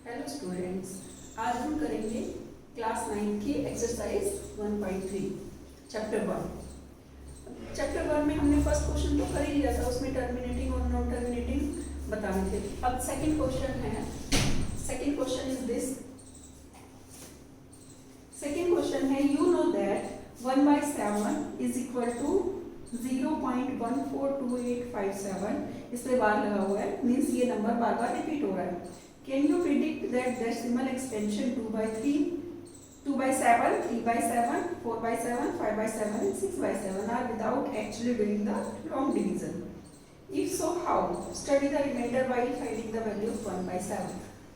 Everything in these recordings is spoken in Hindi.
हेलो स्टूडेंट्स, आज हम करेंगे क्लास 9 की एक्सरसाइज 1.3 चैप्टर 1 में हमने फर्स्ट क्वेश्चन तो कर ही लिया था, उसमें टर्मिनेटिंग और नॉन टर्मिनेटिंग बताने थे। अब सेकंड क्वेश्चन है, second question is this. Second question है you know that 1/7 is equal to 0.142857। इस पे बार लगा हुआ है, मीन्स ये नंबर बार बार रिपीट हो रहा है। Can you predict that decimal extension 2/3, 2/7, 3/7, 4/7, 5/7 and 6/7 are without actually doing the long division? If so, how? Study the remainder while finding the value of 1/7.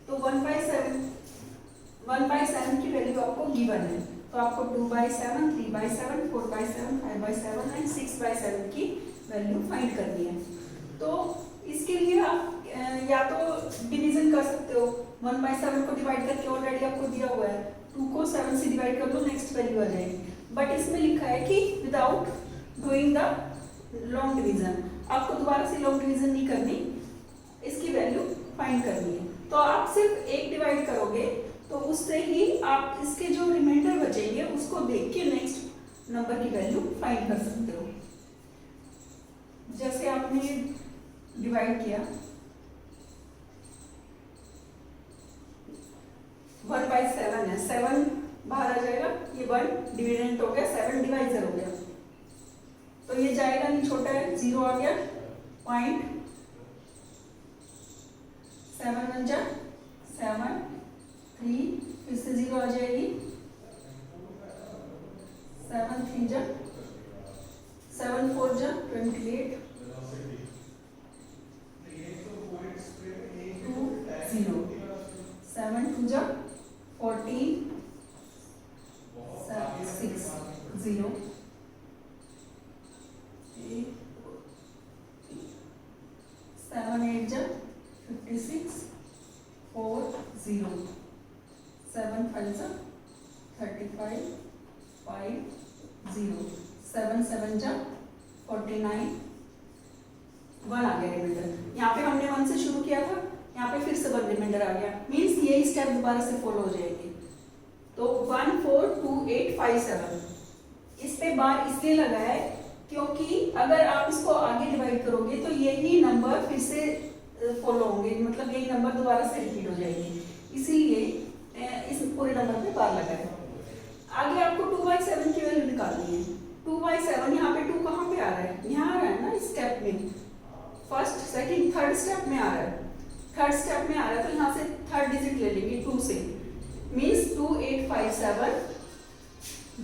तो 1/7 की वैल्यू आपको गिवन है, तो आपको 2/7, 3/7, 4/7, 5/7 and 6/7 की वैल्यू फाइंड करनी है। तो इसके लिए आप या तो डिवीजन कर सकते हो, 1/7 को डिवाइड करके ऑलरेडी आपको दिया हुआ है, 2 को 7 से डिवाइड कर दो, नेक्स्ट वैल्यू आ जाएगी। बट इसमें लिखा है कि without doing the long division, आपको दोबारा से लॉन्ग डिवीजन नहीं करनी, इसकी वैल्यू फाइंड करनी है। तो आप सिर्फ एक डिवाइड करोगे तो उससे ही आप इसके जो रिमाइंडर बचेंगे उसको देख के नेक्स्ट नंबर की वैल्यू फाइंड कर सकते हो। जैसे आपने डिवाइड किया 1/7 है, 7 बाहर आ जाएगा, ये 1 डिविडेंड हो गया, 7 डिवाइजर हो गया, तो ये जाएगा नहीं, छोटा है, 0 आ गया, 0.7 जा 7, 3 फिर से 0 आ जाएगी, 7 3 जा 7 4 जा 28, 2 0, 7 2 जा 14, 6 0, 7 8 जा 56, 4 0, 7 5 जा 35, 5 0, 7 7 जा 49, 1 आ गया रिमाइंडर। यहाँ पे हमने 1 से शुरू किया था, यहाँ पे फिर से 1 रिमाइंडर आ गया, मीन्स यही स्टेप दोबारा से फॉलो हो जाएगी। तो 1 4 2 8 5 7, इस पे बार इसलिए लगा है क्योंकि अगर आप इसको आगे डिवाइड करोगे तो यही नंबर फिर से फॉलो होंगे, मतलब यही नंबर दोबारा से रिपीट हो जाएगी, इसीलिए इस पूरे नंबर पे बार लगा है। आगे आपको 2/7 की वैल्यू निकालनी है। 2/7 यहाँ पे 2 कहाँ पे आ रहा है, यहाँ आ रहा है ना, इस स्टेप में, फर्स्ट सेकंड थर्ड स्टेप में आ रहा है, थर्ड स्टेप में आ रहा है, तो यहाँ से थर्ड डिजिट ले लेंगे 2 से, मीन्स 2857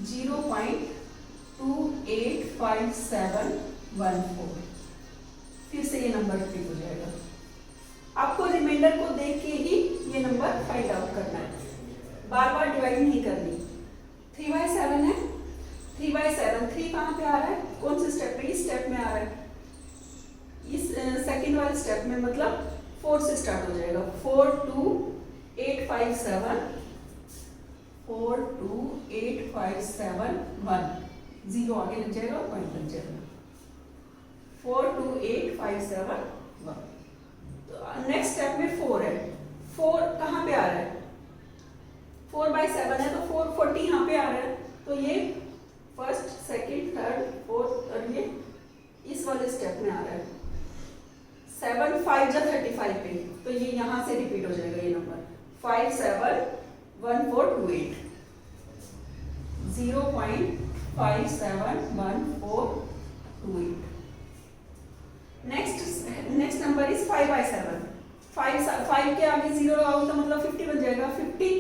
0.285714, फिर से ये नंबर रिपीट हो जाएगा। आपको रिमाइंडर को देख के ही ये नंबर फाइंड आउट करना है, बार बार डिवाइड नहीं करनी। 3/7 है, 3/7 3 कहाँ पे आ रहा है, कौन से स्टेप पे, इस स्टेप में आ रहा है, इस सेकंड वाले स्टेप में, मतलब 4 से स्टार्ट हो जाएगा, 42857 42857 0 आगे लग जाएगा, पॉइंट लग जाएगा, 42857 1। तो नेक्स्ट स्टेप में 4 है, 4 कहाँ पे आ रहा है, 4/7 है, तो 440 यहाँ पे आ रहा है, तो ये फर्स्ट सेकंड थर्ड फोर्थ और ये इस वाले स्टेप में आ रहा है। 7 5 जा 35 पे, तो ये यहाँ से रिपीट हो जाएगा ये नंबर, 571428 0.571428। नेक्स्ट नंबर इज 5/7, 5 के आगे 0 लगाओ तो मतलब 50 बन जाएगा, 50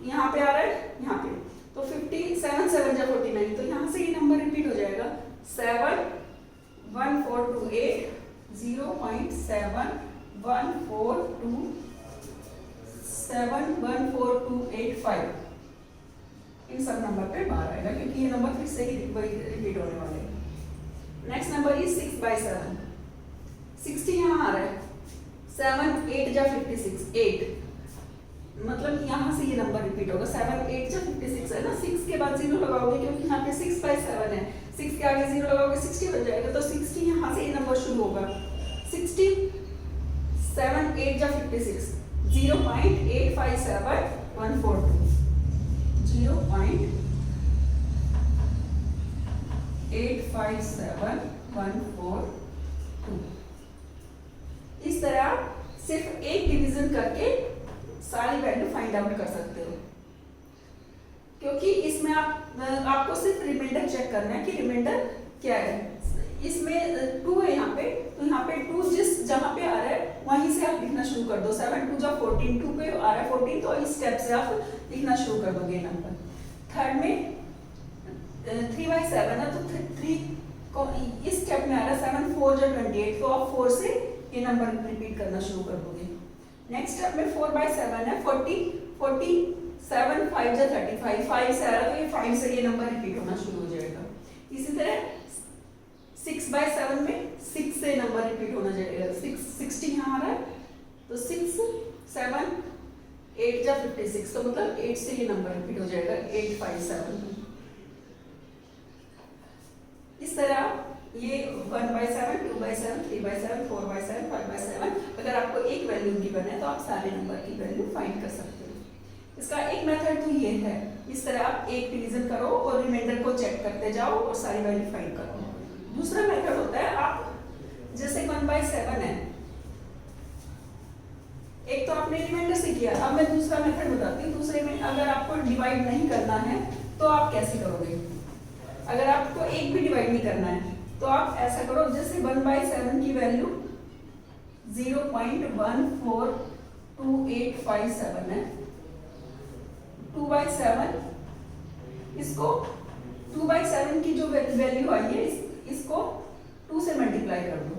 यहाँ पे आ रहा है, यहाँ पे, तो 50 7 7 जा 49, तो यहाँ से ये नंबर रिपीट हो जाएगा, 71428 0.714285। इन सब नंबर पे बार आएगा क्योंकि ये नंबर फिर से ही रिपीट होने वाले हैं। नेक्स्ट नंबर इज 6/7, 60 यहाँ आ रहा है, 7 8 जा 56 8, मतलब यहाँ से ये नंबर रिपीट होगा, 7 8 जा 56 है ना, 6 के बाद 0 लगाओगे क्योंकि यहाँ पे 6/7 है, 6 के आगे 0 लगाओगे 60 बन जाएगा, तो 60 यहाँ से ये नंबर शुरू होगा, 60 7 8 जा 56 0.857142 0.857142। इस तरह सिर्फ एक डिवीजन करके सारी वैल्यू फाइंड आउट कर सकते हो, क्योंकि इसमें आपको सिर्फ रिमाइंडर चेक करना है कि रिमाइंडर क्या है। इसमें 2 है यहाँ पे, तो यहाँ पे 2 जहाँ पे आ रहा है वहीं से आप लिखना शुरू कर दो। 7 2 14, 2 पे आ रहा है 14, तो इस स्टेप से आप लिखना शुरू कर दोगे नंबर। थर्ड में 3/7 है, तो 3 को इस स्टेप में आ रहा है 7 4 28, तो आप 4 से ये नंबर रिपीट करना शुरू कर दोगे। नेक्स्ट स्टेप में 4/7 है, 40 7 5 35, 5 से आ रहा है, तो ये 5 से ये नंबर रिपीट होना शुरू हो जाएगा। इसी तरह 6/7 में 6 से नंबर रिपीट होना जाएगा। 60 यहाँ आ रहा है, तो 6 7 8 जा 56, तो मतलब 8 से ये नंबर रिपीट हो जाएगा 857। इस तरह ये 1/7 2/7 3/7 4/7 5/7, अगर आपको एक वैल्यू गिवन है तो आप सारे नंबर की वैल्यू फाइंड कर सकते हो। इसका एक मेथड तो ये है, इस तरह आप एक डिवीजन करो और रिमाइंडर को चेक करते जाओ और सारी वैल्यू फाइंड करो। दूसरा मेथड होता है, आप जैसे 1/7 है, एक तो आपने रिमाइंडर से किया, अब मैं दूसरा मेथड बताती हूँ। दूसरे में अगर आपको डिवाइड नहीं करना है तो आप कैसे करोगे। अगर आपको एक भी डिवाइड नहीं करना है तो आप ऐसा करो, जैसे 1/7 की वैल्यू 0.142857 है, 2/7 इसको 2/7 की जो वैल्यू आई है इसको 2 से मल्टीप्लाई कर दो।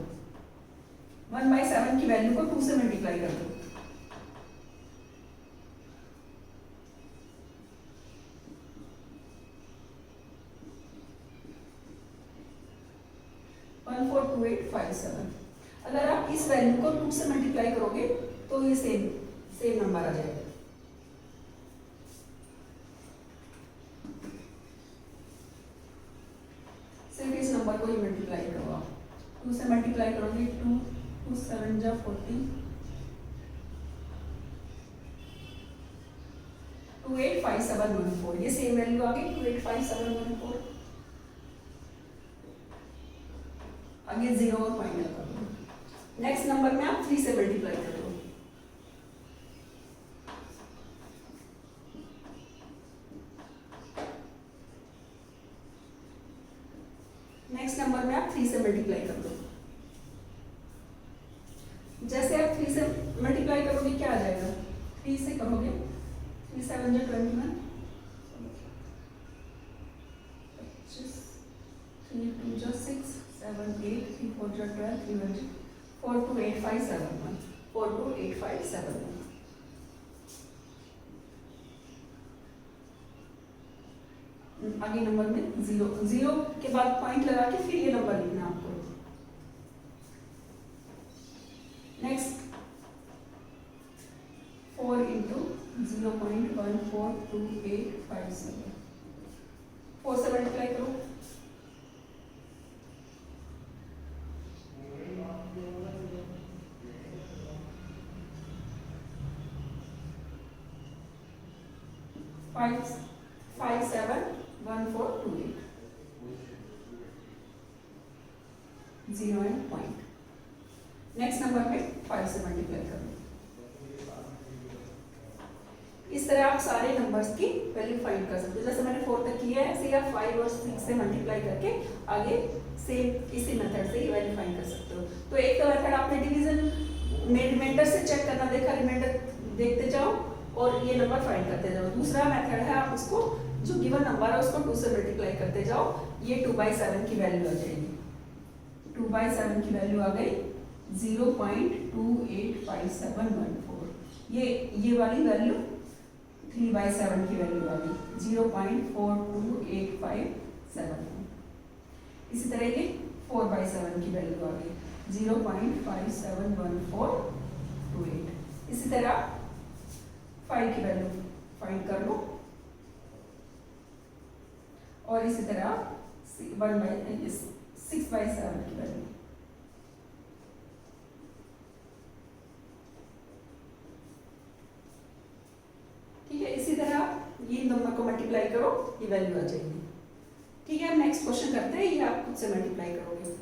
1/7 की वैल्यू को 2 से मल्टीप्लाई कर दो। अगर आप इस वैल्यू को 2 से मल्टीप्लाई करोगे तो ये सेम नंबर आ जाएगा। सिर्फ इस नंबर को ही मल्टीप्लाई करो आप। 2 से मल्टीप्लाई करोगे 2 7 जा 40, 285714, ये सेम वैल्यू आ गई 285714। आगे 0 और फाइंड कर दो। नेक्स्ट नंबर में आप 3 से मल्टीप्लाई कर दो। नेक्स्ट नंबर में आप 3 से मल्टीप्लाई कर दो। जैसे आप 3 से मल्टीप्लाई करोगे क्या आ जाएगा, 3 से करोगे 3 7 जा 21, 3 2 जा 6 7 8 3 4 जा 12 3 1 428571 428571। आगे नंबर में 0 के बाद पॉइंट लगा के फिर ये नंबर लिखना आपको। नेक्स्ट 4 into 0.142857, 4 से मल्टीप्लाई करो। Five 571428 0 and point. Next number पे 5 से मल्टीप्लाई करो। इस तरह आप सारे नंबर्स की वैल्यू फाइंड कर सकते हो। जैसे मैंने 4 तक किया है, ऐसे आप 5 और 6 से मल्टीप्लाई करके आगे सेम इसी मेथड से ये वैल्यू फाइंड कर सकते हो। तो एक तो मेथड आपने डिवीजन में रिमाइंडर से चेक करना देखा, रिमाइंडर देखते जाओ और ये नंबर फाइंड करते जाओ। दूसरा मेथड है, आप उसको जो गिवन नंबर है उसको 2 से मल्टीप्लाई करते जाओ, ये 2/7 की वैल्यू आ जाएगी। 2/7 की वैल्यू आ गई 0.285714। ये वाली वैल्यू 3/7 की वैल्यू आ गई 0.428571। इसी तरह ये 4/7 की वैल्यू आ गई 0.571428। इसी तरह 5 की वैल्यू फाइंड कर लो और इसी तरह 6/7 की वैल्यू। नंबर को मल्टीप्लाई करो, ये वैल्यू आ जाएगी। ठीक है, नेक्स्ट क्वेश्चन करते हैं, ये आप खुद से मल्टीप्लाई करोगे।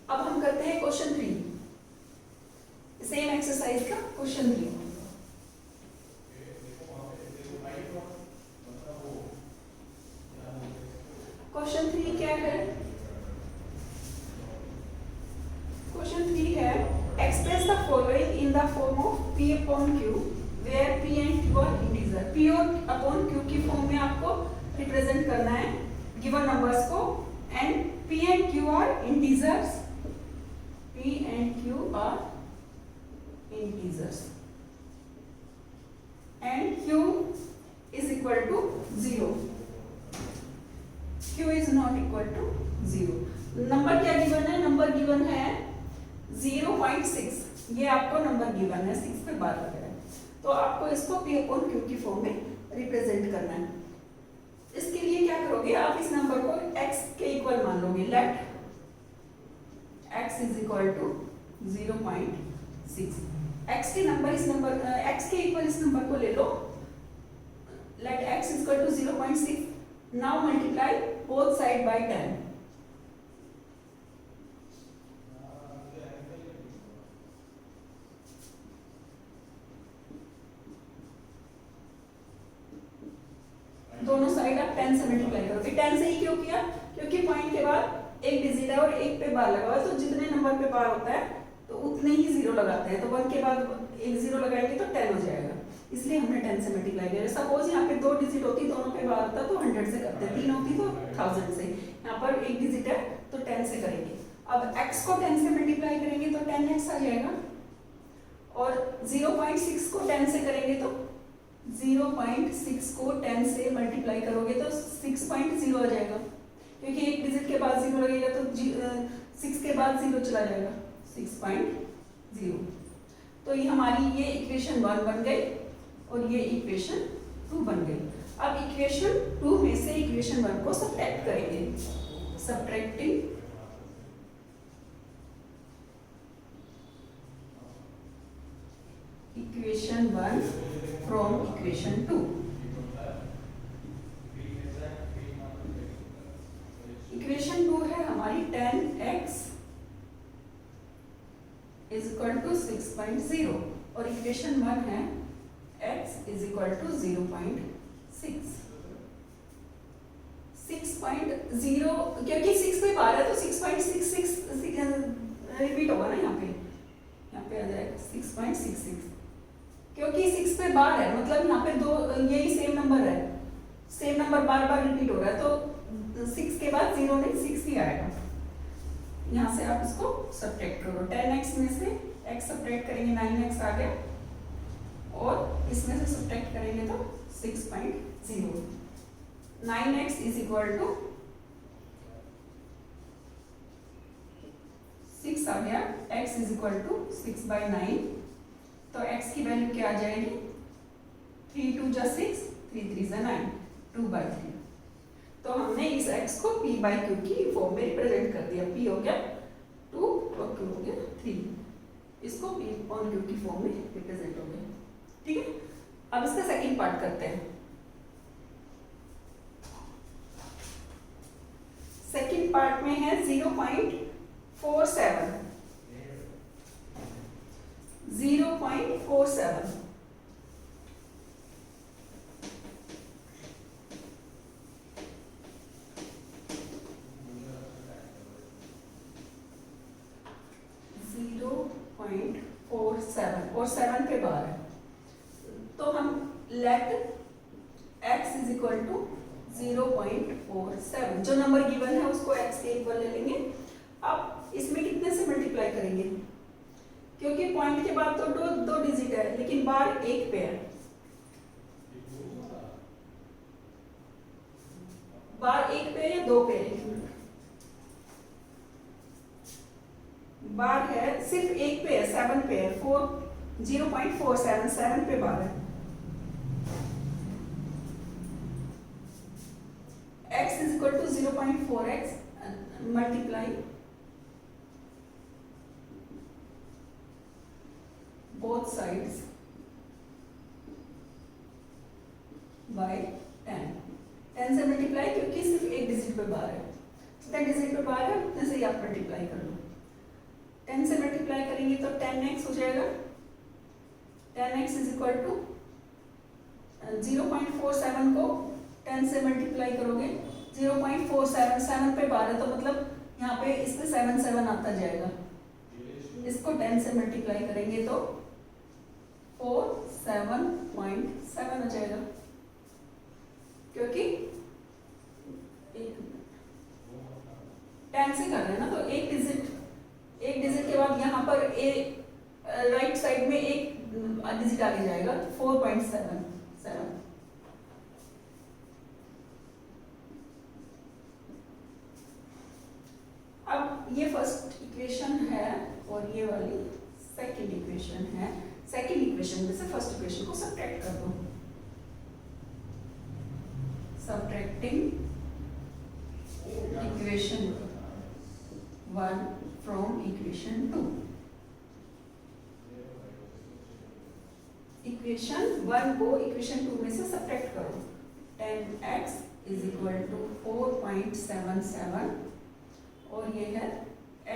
अब हम करते हैं क्वेश्चन 3, सेम एक्सरसाइज का क्वेश्चन 3। क्वेश्चन 3 क्या है? क्वेश्चन 3 है express the following in the form of P upon Q where P and Q are integer. P upon Q की फॉर्म में आपको रिप्रेजेंट करना है गिवन नंबर्स को, and P and Q are integers, P and Q are integers, and Q is equal to 0, Q is not equal to 0। Number क्या गिवन है? नंबर गिवन है 0.6, ये आपको नंबर गिवन है, 6 पे बार लग रहा है, तो आपको इसको P अपॉन Q की फॉर्म में रिप्रेजेंट करना है। इसके लिए क्या करोगे, आप इस नंबर को x के इक्वल मान लोगे, let x is equal to 0.6। x के नंबर इस नंबर x के इक्वल इस नंबर को ले लो, let x is equal to 0.6। Now multiply both side by 10। दोनों साइड आप 10 से मल्टीप्लाई करोगे। 10 से ही क्यों किया? क्योंकि पॉइंट के बाद एक डिजिट है और एक पे बार लगा हुआ है, तो जितने नंबर पे बार होता है तो उतने ही जीरो लगाते हैं, तो 1 के बाद एक जीरो लगाएंगे तो 10 हो जाएगा, इसलिए हमने 10 से मल्टीप्लाई किया। सपोज यहाँ पे 2 डिजिट होती, दोनों पे बार होता तो 100 से करते, 3 होती तो 1000 से, यहाँ पर एक डिजिट है तो 10 से करेंगे। अब x को 10 से मल्टीप्लाई करेंगे तो 10x आ जाएगा, और 0.6 को 10 से करेंगे तो 0.6 को 10 से मल्टीप्लाई करोगे तो 6.0 आ जाएगा, क्योंकि एक डिजिट के बाद 0 लगेगा तो 6 के बाद 0 चला जाएगा, 6.0। तो ये हमारी ये इक्वेशन 1 बन गई और ये इक्वेशन 2 बन गई। अब इक्वेशन 2 में से इक्वेशन 1 को सब्ट्रैक्ट करेंगे, subtracting equation 1 from equation 2। Equation 2 है हमारी 10x इज इक्वल टू 6.0 और इक्वेशन 1 है x इज इक्वल टू 0.6। 6.0 क्योंकि 6 पे बार है तो 6.66 रिपीट होगा ना, यहाँ पे आ जाएगा 6.66, क्योंकि 6 पे बार है मतलब यहाँ पे दो यही सेम नंबर है, सेम नंबर बार बार रिपीट हो रहा है, तो 6 के बाद 0 नहीं 6 ही आएगा। यहाँ से आप इसको सब्ट्रैक्ट करो, 10x में से x सब्ट्रैक्ट करेंगे 9x आ गया, और इसमें से सब्ट्रैक्ट करेंगे तो 6.0। 9x इज इक्वल टू 6 आ गया, x इज इक्वल टू 6/9, तो x की वैल्यू क्या आ जाएगी, 3 2 जा 6, 3 3 जा 9, 2/3। तो हमने इस x को p बाई q की फॉर्म में रिप्रेजेंट कर दिया, p हो गया 2 और q हो गया 3, इसको p ऑन q की फॉर्म में रिप्रेजेंट हो गया। ठीक है, अब इसका सेकंड पार्ट करते हैं। सेकंड पार्ट में है 0.47, 0.47 और 7 पे बार है, तो हम let x is equal to 0.47, जो नंबर गिवन है उसको x के इक्वल ले लेंगे। अब इसमें कितने से मल्टीप्लाई करेंगे, क्योंकि पॉइंट के बाद तो दो डिजिट है लेकिन बार एक पे है, बार एक पे या 2 पे है, बार है सिर्फ एक पे है, 7 पे है, 0.47 7 पे बार है। x is equal to 0.4x multiply both sides by 10। 10 से मल्टीप्लाई, क्योंकि सिर्फ एक डिजिट पे बार है, जितना डिजिट पे बार है उतने से ही आप मल्टीप्लाई कर लो। 10 से मल्टीप्लाई करेंगे तो 10x हो जाएगा। 10x इज इक्वल टू 0.47 को 10 से मल्टीप्लाई करोगे 0.47, 7 पे बार है तो मतलब यहाँ पे इस पे 7 आता जाएगा। इसको 10 से मल्टीप्लाई करेंगे तो 47.7 हो जाएगा, क्योंकि 10 से कर रहे हैं ना, तो एक डिजिट के बाद यहाँ पर राइट साइड में एक डिजिट आगे जाएगा, 4.77। अब ये फर्स्ट इक्वेशन है और ये वाली सेकंड इक्वेशन है। सेकंड इक्वेशन में से फर्स्ट इक्वेशन को सब्ट्रैक्ट कर दो। Subtracting equation 1 from equation 2। Equation 1 को इक्वेशन 2 में से सब्ट्रैक्ट करो। 10x इज इक्वल टू 4.77 और ये है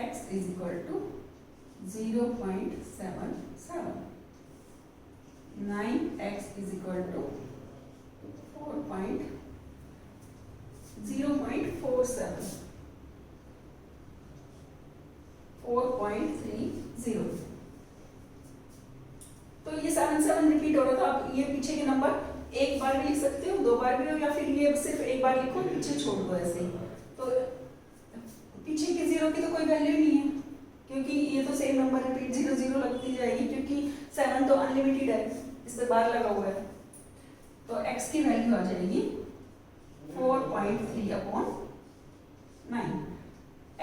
x is equal to 0.77। 9x is equal to 0.47, 4.30। तो ये 7 रिपीट हो रहा था। आप ये पीछे के नंबर एक बार भी लिख सकते हो, 2 बार भी हो, या फिर ये सिर्फ एक बार लिखो पीछे छोड़ दो ऐसे ही। तो पीछे के 0 की तो कोई वैल्यू नहीं है, क्योंकि ये तो सेम नंबर रिपीट 0 लगती जाएगी, क्योंकि 7 तो अनलिमिटेड है, इस पे बार लगा हुआ है। तो x की वैल्यू आ जाएगी 4.3/9।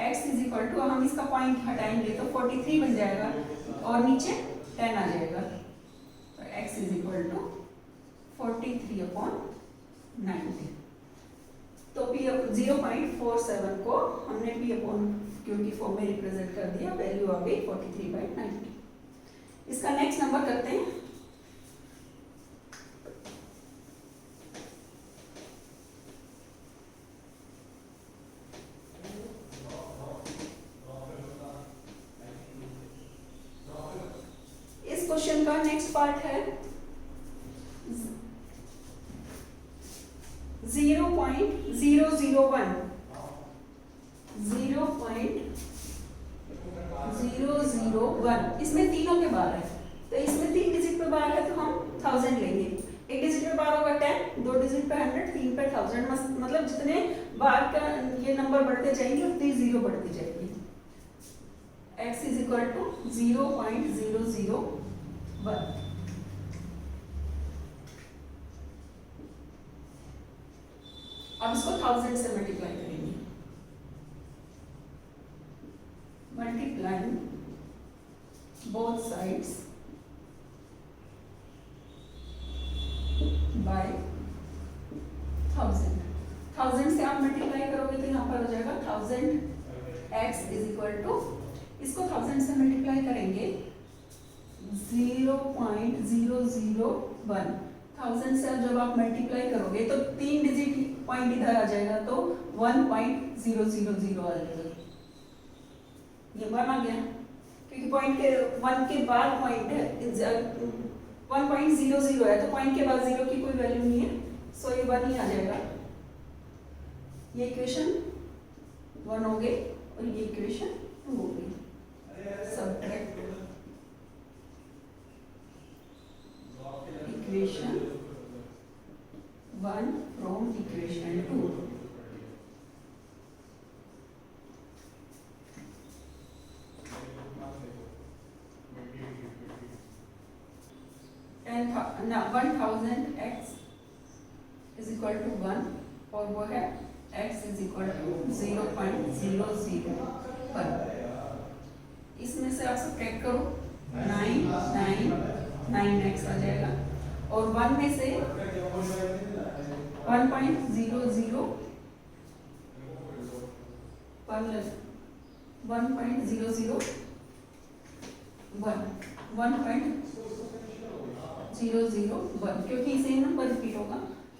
x इज इक्वल टू, हम इसका पॉइंट हटाएंगे तो 43 बन जाएगा और नीचे 10 आ जाएगा। तो x इज इक्वल टू 43/90। तो p 0.47 को हमने p/q की फॉर्म में रिप्रेजेंट कर दिया, वैल्यू आ गई 43/90। इसका नेक्स्ट नंबर करते हैं। इस क्वेश्चन का नेक्स्ट पार्ट है 0.001। 0.001 इसमें तीनों के बार है, तो इसमें 3 डिजिट पे बार है तो हम 1000 लेंगे। एक डिजिट पे बार होगा 10, 2 डिजिट पे 100, 3 पे 1000। मतलब जितने बार का ये नंबर बढ़ते जाएंगे उतनी 0 बढ़ती जाएगी। x is equal to 0.001। अब इसको 1000 से मल्टीप्लाई करेंगे। Multiplying both sides by 1000। 1000 से आप मल्टीप्लाई करोगे तो यहाँ पर हो जाएगा 1000x इज इक्वल टू, इसको 1000 से मल्टीप्लाई करेंगे 0.001। 1000 से जब आप मल्टीप्लाई करोगे तो 3 डिजिट पॉइंट इधर आ जाएगा, तो 1.000 आ जाएगा। ये 1 आ गया, क्योंकि पॉइंट के 1 के बाद पॉइंट है 1.00 है, तो पॉइंट के बाद 0 की कोई वैल्यू नहीं है, सो ये 1 ही आ जाएगा। ये इक्वेशन 1 हो गई और ये इक्वेशन 2 हो गई। Subtract equation 1 from equation 2। and 1000x is equal to 1 और वो है x is equal to 0.001। इसमें से आप सब्ट्रैक्ट करो 9x आ जाएगा और 1 में से 1.00 1.001 1.001 क्योंकि सेम नंबर रिपीट होगा।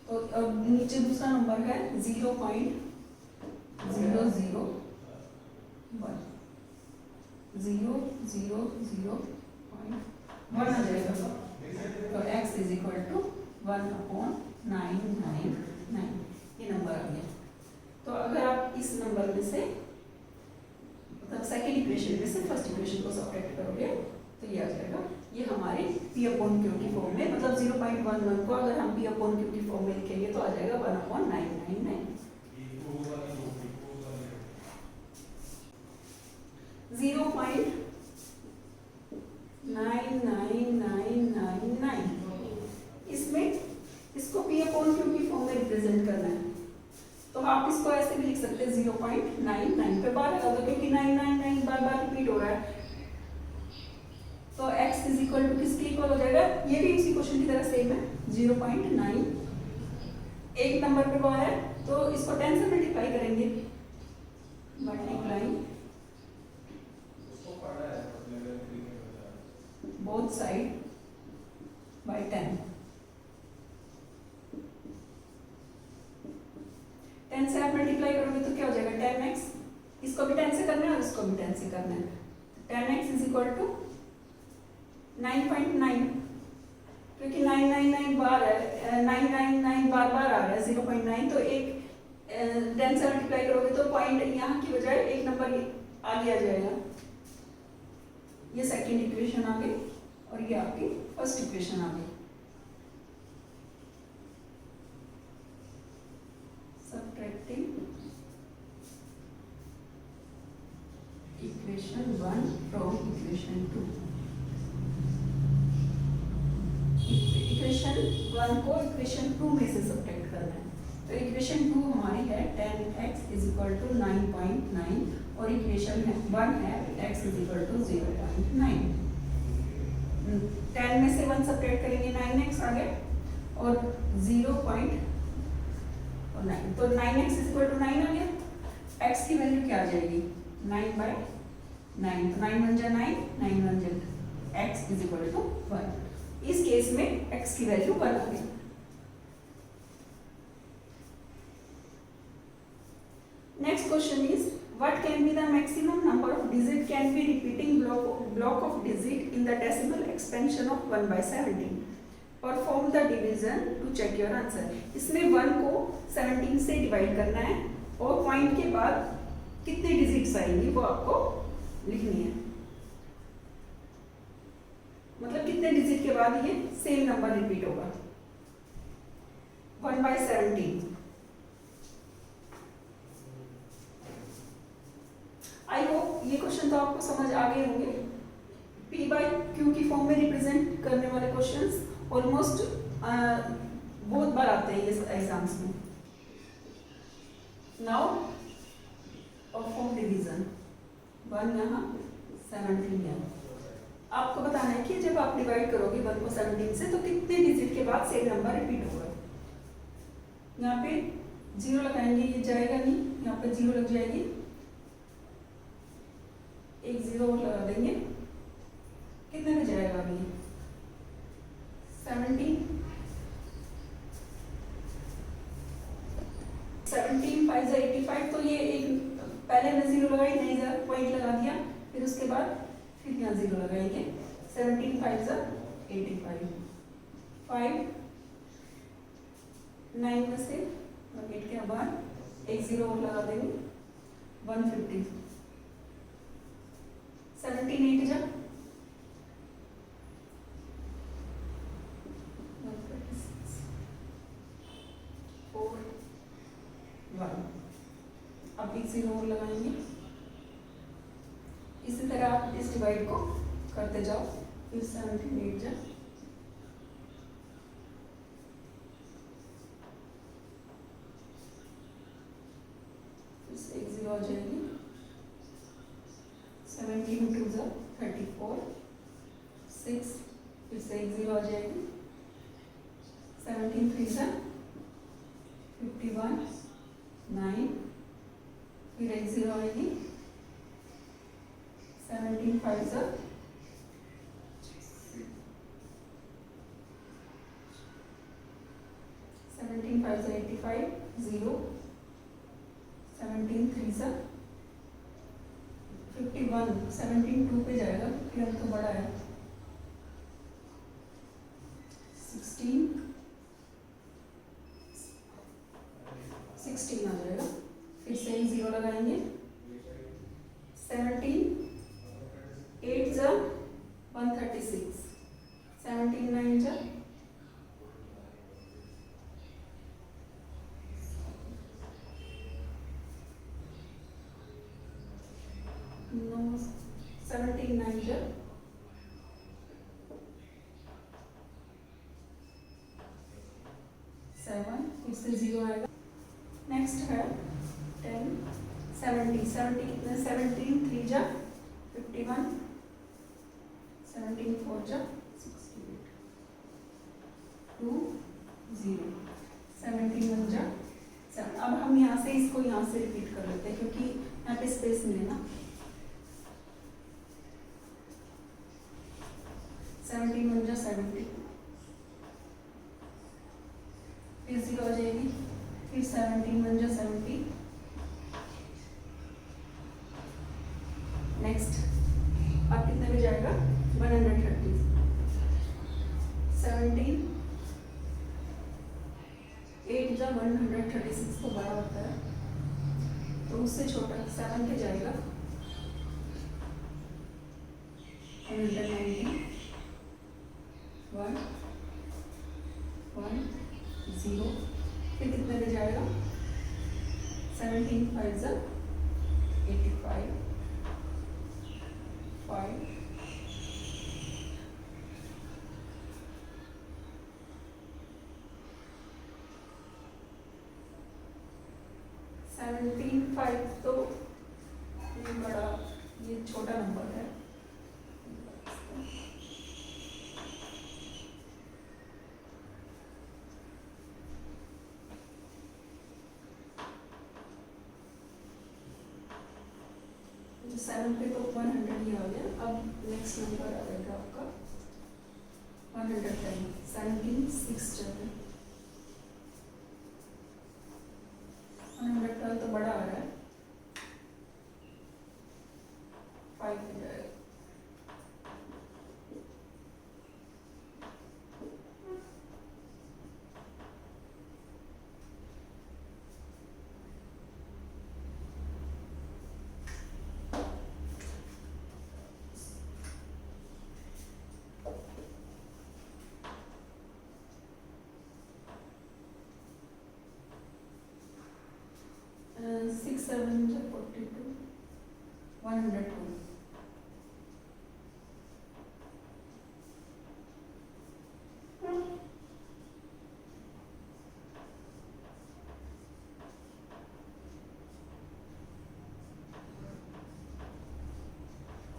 तो अब नीचे दूसरा नंबर है 0.001 0.1 आ जाएगा। तो x इज इक्वल टू 1/999 ये नंबर आ गया। तो अगर आप इस नंबर में से मतलब सेकेंड इक्वेशन में से फर्स्ट इक्वेशन को सब्ट्रैक्ट करोगे तो ये आ जाएगा। ये हमारे P अपॉन Q की फॉर्म में मतलब 0.11 को अगर हम P अपॉन Q की फॉर्म में लिखेंगे तो आ जाएगा 1/999। 0.99999 इसमें इसको P अपॉन Q की फॉर्म में रिप्रेजेंट करना है तो आप इसको ऐसे भी लिख सकते हैं 0.99 पे बार लगा दो क्योंकि 999 बार बार रिपीट हो रहा है। तो x इज इक्वल टू किसके इक्वल हो जाएगा? ये भी इसी क्वेश्चन की तरह सेम है 0.9 एक नंबर पे बार है तो इसको 10 से मल्टीप्लाई करेंगे मल्टीप्लाई बोथ साइड बाय 10 से आप मल्टीप्लाई करोगे तो क्या हो जाएगा 10x इसको भी 10 से करना है और इसको भी 10 से करना है। 10x इज इक्वल टू 9.9 क्योंकि 999 बार है 999 बार बार आ रहा है 0.9 तो एक 10 से मल्टीप्लाई करोगे तो पॉइंट यहाँ की बजाय एक नंबर आगे आ जाएगा। ये सेकंड इक्वेशन आ गई और ये आपकी फर्स्ट इक्वेशन आ गई। Subtracting equation 1 from equation 2 equation 1 को इक्वेशन 2 में से सब्ट्रैक्ट करना है। तो इक्वेशन 2 हमारी है 10x इज इक्वल टू 9.9 और इक्वेशन 1 है x इज इक्वल टू 0.9। 10 में से 1 सब्ट्रैक्ट करेंगे 9x आ गया और 0.9 तो 9x इज इक्वल टू 9 आ गया। x की वैल्यू क्या आ जाएगी 9/9 तो 9 1 जा 9 9 1 जा x इज इक्वल टू 1। इस केस में x की वैल्यू 1 आ गई। Next question is what can be the maximum number of digit can be repeating block of digit in the decimal expansion of 1/17। Perform the division to check your answer. इसमें 1 को 17 से डिवाइड करना है और पॉइंट के बाद कितने डिजिट्स आएंगी वो आपको लिखनी है। मतलब कितने डिजिट के बाद ये सेम नंबर रिपीट होगा 1/17। आई होप ये क्वेश्चन तो आपको समझ आ गए होंगे। P/Q की फॉर्म में रिप्रेजेंट करने वाले क्वेश्चंस ऑलमोस्ट बहुत बार आते हैं ये एग्जाम्स में। नाउ परफॉर्म डिवीजन 1 यहाँ 17 यहाँ। आपको बताना है कि जब आप डिवाइड करोगे 1 को 17 से तो कितने डिजिट के बाद सेम नंबर रिपीट होगा। यहाँ पे 0 लगाएंगे ये जाएगा नहीं, यहाँ पे 0 लग जाएगी, एक 0 लगा देंगे, कितने में जाएगा अभी 17 5 से 85 तो ये एक पहले में 0 लगाई नहीं पॉइंट लगा दिया फिर उसके बाद फिर यहाँ 0 लगाएंगे 17 5 से 85 5 9 में से ब्रैकेट के बाद एक 0 और लगा देंगे 150 17 8 जा 1 अब एक 0 और लगाएंगे। इसी तरह आप इस डिवाइड को करते जाओ फिर 17 8 जा फिर से एक 0 आ जाएगी 17 2 जा 34 6 फिर से एक 0 आ जाएगी 17 3 जा 51 9 फिर एक 0 आएगी, 17 5 से 85 0, 17 3 से 51, 17 2 पे जाएगा, फिर हम तो बड़ा है, 16 आ जाएगा, फिर से ही 0 लगाएंगे, 17 8 जा 136, 17 9 जा 17 9 जा 7, फिर से 0 आएगा। नेक्स्ट है 10 70, 17 3 जा 51, 17 4 जा 68, 2 0, 17 1 जा 7। अब हम यहाँ से इसको यहाँ से रिपीट कर लेते हैं क्योंकि यहाँ पे स्पेस मिले ना। 17 1 जा 70, फिर 0 आ जाएगी, फिर 17 1 जा 70, नेक्स्ट अब कितने में जाएगा 130, 17 8 जा 136 तो बड़ा होता है, तो उससे छोटा 7 पे जाएगा 190, 1 1 0, फिर कितने में जाएगा 17 5 जा 85 5, 17 5 तो ये बड़ा, ये छोटा नंबर है, तो 7 पे तो 100 ही आ गया। अब नेक्स्ट नंबर आ जाएगा आपका 110, 17 6 7, 112 तो बड़ा आ रहा है, 5 पे जाएगा, सिक्स 7 जा 42, 102,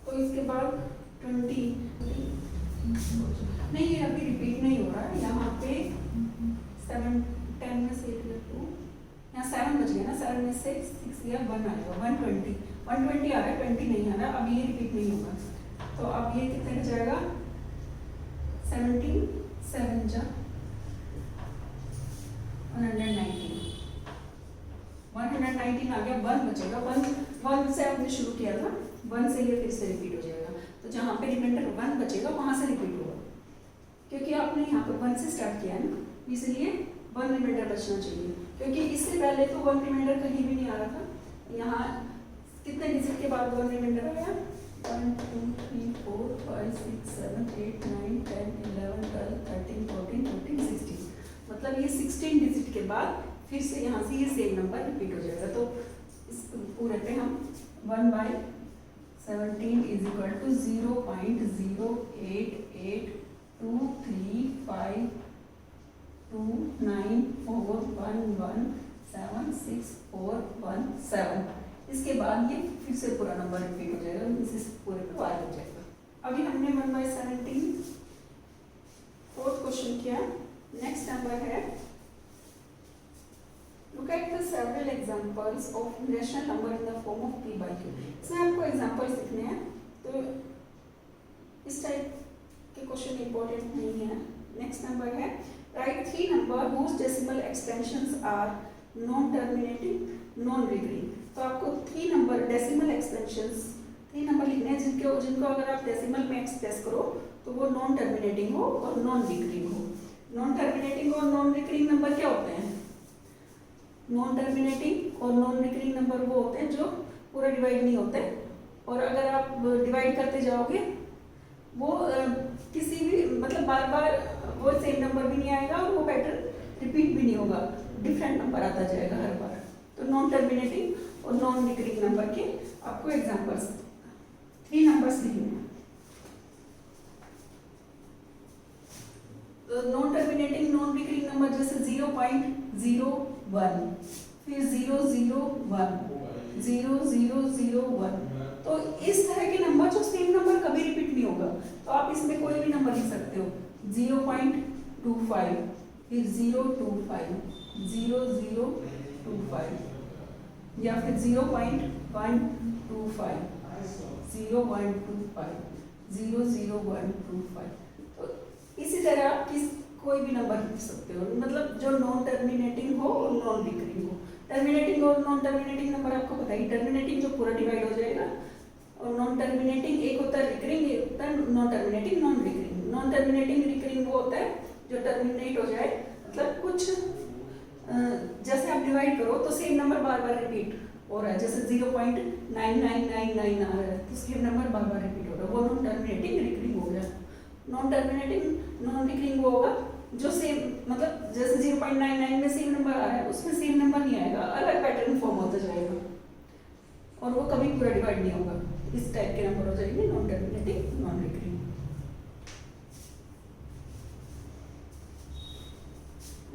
तो इसके बाद 20 नहीं, ये अभी रिपीट नहीं हो रहा है, यहाँ पे 7 10 में से 2, यहाँ 7 बच गया ना, 7 में से 6 या 1 आएगा, 120 आ रहा है, 20 नहीं आ रहा, अब ये रिपीट नहीं होगा, तो अब ये कितने का जाएगा 17 7 जा 119 आ गया, 1 बचेगा, 1 से आपने शुरू किया था, 1 से ये फिर से रिपीट हो जाएगा, तो जहाँ पे रिमाइंडर 1 बचेगा वहाँ से रिपीट होगा, क्योंकि आपने यहाँ पे 1 से स्टार्ट किया है ना, इसलिए 1 रिमाइंडर बचना चाहिए, क्योंकि इससे पहले तो 1 रिमाइंडर कहीं भी नहीं आ रहा था। यहाँ कितने डिजिट के बाद 1 रिमाइंडर आया, 1 2 3 4 5 6 7 8 9 10 11 12 13 14 15 16, मतलब ये 16 डिजिट के बाद फिर से यहाँ से ये सेम नंबर रिपीट हो जाएगा। तो इस पूरे पे हम 1/17 इज इक्वल टू 0.88235294117641 इसके बाद ये फिर से पूरा नंबर रिपीट हो जाएगा, इस पूरे पे वार हो जाएगा। अभी हमने 1/17 4th क्वेश्चन किया। नेक्स्ट नंबर है, look at the 7 several examples of irrational number in the form of p by q। इसमें आपको एग्जांपल्स लिखने हैं, तो इस टाइप के क्वेश्चन इंपॉर्टेंट नहीं है। नेक्स्ट नंबर है right 3 number whose decimal extensions are non terminating non recurring. तो आपको 3 नंबर डेसिमल एक्सटेंशंस 3 नंबर लिखने हैं जिनको अगर आप डेसिमल में एक्सप्रेस करो तो वो नॉन टर्मिनेटिंग हो और नॉन रिकरिंग हो। नॉन टर्मिनेटिंग और नॉन रिकरिंग नंबर क्या होते हैं? नॉन टर्मिनेटिंग और नॉन रिकरिंग नंबर वो होते हैं जो पूरा डिवाइड नहीं होते, और अगर आप डिवाइड करते जाओगे वो किसी भी मतलब बार बार वो सेम नंबर भी नहीं आएगा और वो पैटर्न रिपीट भी नहीं होगा, डिफरेंट नंबर आता जाएगा हर बार। तो नॉन टर्मिनेटिंग और नॉन रिकरिंग नंबर के आपको एग्जांपल्स 3 नंबर्स लिखने हैं। तो non terminating non recurring number जैसे 0.01, फिर 001, 0001। तो इस तरह के नंबर जो सेम नंबर कभी रिपीट नहीं होगा, तो आप इसमें कोई भी नंबर लिख सकते हो। 0.25, फिर 025, 0025, या फिर 0.125, 0.125, 00125। तो इसी तरह आप कोई भी नंबर लिख सकते हो, मतलब जो नॉन टर्मिनेटिंग हो और नॉन रिकरिंग हो। टर्मिनेटिंग और नॉन टर्मिनेटिंग नंबर आपको पता है, टर्मिनेटिंग जो पूरा डिवाइड हो जाएगा, और नॉन टर्मिनेटिंग एक होता है रिकरिंग, एक होता है non terminating non recurring. Non terminating recurring वो होता है जो टर्मिनेट हो जाए, मतलब कुछ जैसे आप डिवाइड करो तो सेम नंबर बार बार रिपीट हो रहा है, जैसे 0.9999 आ रहा है तो सेम नंबर बार बार रिपीट हो रहा है, वो नॉन टर्मिनेटिंग रिकरिंग हो गया। नॉन टर्मिनेटिंग नॉन रिकरिंग वो होगा जो सेम मतलब जैसे 0.99 में सेम नंबर आ रहा है उसमें सेम नंबर नहीं आएगा, अलग पैटर्न फॉर्म होता जाएगा और वो कभी पूरा डिवाइड नहीं होगा। इस टाइप के नंबर हो जाएंगे non terminating non recurring.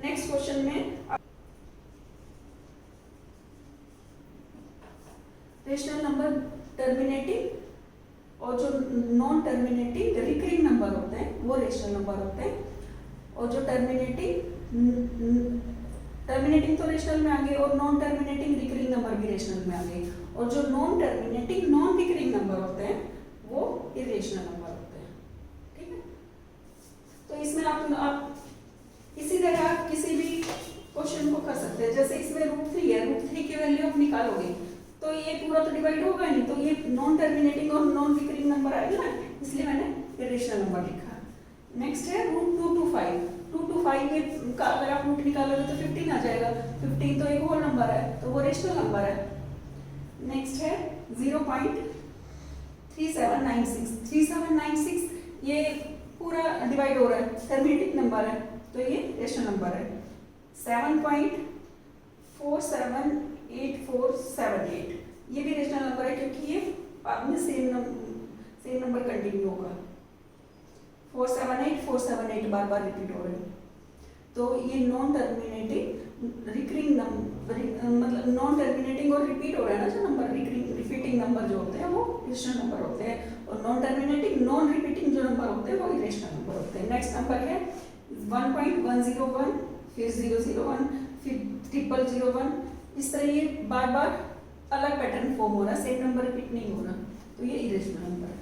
Next question में रेशनल नंबर टर्मिनेटिंग और जो नॉन टर्मिनेटिंग रिकरिंग नंबर होते हैं वो रेशनल नंबर होते हैं, और जो टर्मिनेटिंग तो रेशनल में आ गए और नॉन टर्मिनेटिंग रिकरिंग नंबर भी रेशनल में आ गए, और जो non terminating non recurring number होते हैं वो इरेशनल नंबर होते हैं। ठीक है, तो इसमें आप इसी तरह आप किसी भी क्वेश्चन को कर सकते हैं। जैसे इसमें √3 है, √3 की वैल्यू आप निकालोगे तो ये पूरा तो डिवाइड होगा नहीं, तो ये नॉन टर्मिनेटिंग और नॉन रिकरिंग नंबर आएगा ना, इसलिए मैंने इरेशनल नंबर लिखा। नेक्स्ट है √225, 225 का अगर आप रूट निकालोगे तो 15 आ जाएगा, 15 तो एक होल नंबर है तो वो रेशनल नंबर है। नेक्स्ट है 0.3796, 3796 ये पूरा डिवाइड हो रहा है, टर्मिनेटिंग नंबर है तो ये रेशनल नंबर है। 7.478478 ये भी रेशनल नंबर है क्योंकि ये बाद में सेम नंबर कंटिन्यू होगा। 478 बार बार रिपीट हो रहे हैं, तो ये नॉन टर्मिनेटिंग रिकरिंग नंबर मतलब नॉन टर्मिनेटिंग और रिपीट हो रहा है ना जो नंबर, रिपीटिंग नंबर जो होते हैं वो रेशनल नंबर होते हैं, और नॉन टर्मिनेटिंग नॉन रिपीटिंग जो नंबर होते हैं वो इरेशनल नंबर होते हैं। नेक्स्ट नंबर है 1.101, फिर 001, फिर 0001। इस तरह ये बार बार अलग पैटर्न फॉर्म हो रहा है, सेम नंबर रिपीट नहीं हो रहा, तो ये इरेशनल नंबर है।